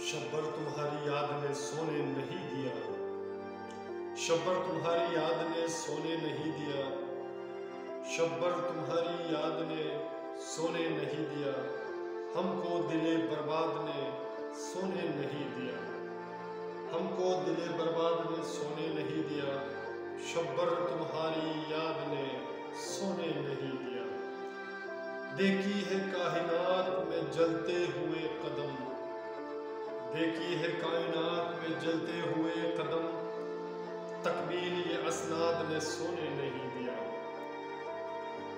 शब्बर तुम्हारी याद ने सोने नहीं दिया, शब्बर तुम्हारी याद ने सोने नहीं दिया, शब्बर तुम्हारी याद ने सोने नहीं दिया, हमको दिले बर्बाद ने सोने नहीं दिया, हमको दिले बर्बाद ने सोने नहीं दिया, शब्बर तुम्हारी याद ने सोने नहीं दिया। देखी है कायनात में जलते हुए कदम, देखी है कायनात में जलते हुए कदम, तकमील ये असनाद ने सोने नहीं दिया,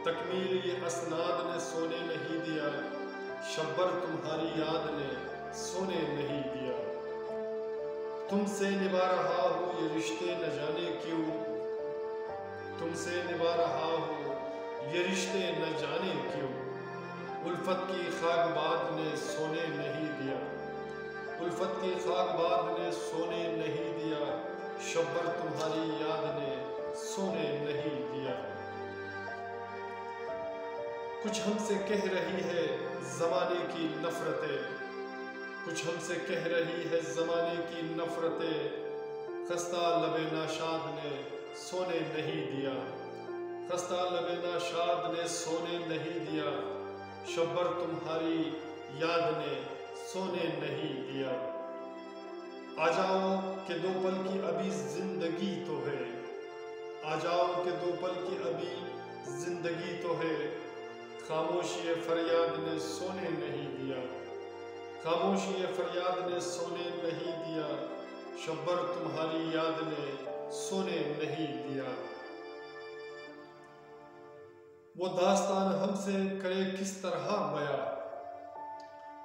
तकमील ये असनाद ने सोने नहीं दिया, शब्बर तुम्हारी याद ने सोने नहीं दिया। तुमसे निभा रहा हूँ ये रिश्ते न जाने क्यों, तुमसे निभा रहा हूँ ये रिश्ते न जाने क्यों, उल्फत की खाकबाद ने सोने नहीं दिया, उल्फत की खाकबाद ने सोने नहीं दिया, शब्बर तुम्हारी याद ने सोने नहीं दिया। कुछ हमसे कह रही है ज़माने की नफ़रतें, कुछ हमसे कह रही है ज़माने की नफ़रतें, खस्ता लबे नाशाद ने सोने नहीं दिया, खस्ता लबे नाशाद ने सोने नहीं दिया, शब्बर तुम्हारी याद ने सोने नहीं दिया। आ जाओ कि दो पल की अभी जिंदगी तो है, आ जाओ कि दो पल की अभी जिंदगी तो है, खामोशी फरियाद ने सोने नहीं दिया, खामोशी फरियाद ने सोने नहीं दिया, शब्बर तुम्हारी याद ने सोने नहीं दिया। वो दास्तान हमसे करे किस तरह बया,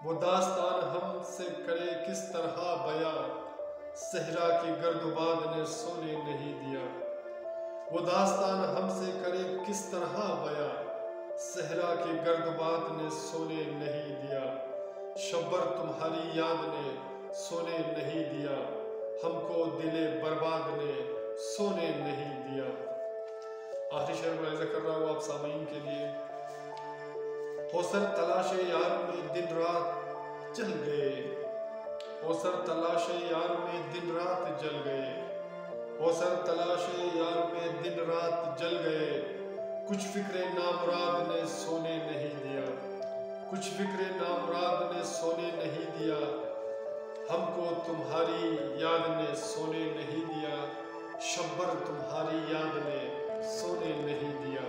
वो दास्तान हमसे करे किस तरह बया, सहरा की गर्दबाद ने सोने नहीं दिया, वो दास्तान हमसे करे किस तरह बया, सहरा की गर्दबाद ने सोने नहीं दिया, शब्बर तुम्हारी याद ने सोने नहीं दिया, हमको दिले बर्बाद ने सोने नहीं दिया। आखिरी शेर मुलाहिज़ा कर रहा हूँ आप सामीन के लिए। हो सर तलाशे यार में दिन रात जल गए, हो सर तलाशे यार में दिन रात जल गए, हो सर तलाशे यार में दिन रात जल गए, कुछ फिक्रे नामुराद ने सोने नहीं दिया, कुछ फिक्रे नामुराद ने सोने नहीं दिया, हमको तुम्हारी याद ने सोने नहीं दिया, शब्बर तुम्हारी याद ने सोने नहीं दिया,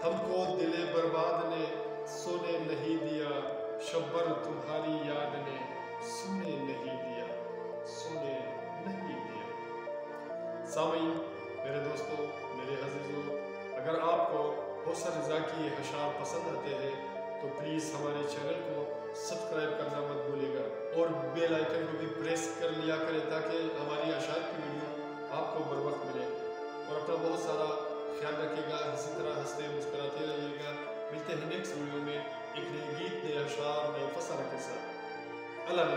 हमको दिले बर्बाद ने सोने नहीं दिया, शब्बर तुम्हारी याद ने सोने नहीं दिया, सोने नहीं दिया। सामीन, मेरे दोस्तों, मेरे अज़ीज़ों, अगर आपको हौसर रज़ा की ये अशार पसंद आते हैं तो प्लीज़ हमारे चैनल को सब्सक्राइब करना मत भूलिएगा और बेल आइकन को भी प्रेस कर लिया करें ताकि हमारी अशार की वीडियो आपको बर वक्त मिले। और अपना बहुत सारा ख्याल रखिएगा, इसी तरह हंसते मुस्कुराते रहिएगा। मिलते हैं नेक्स्ट वीडियो में एक नए गीत, नए अशार, नए फसाना के साथ। अल्लाह ने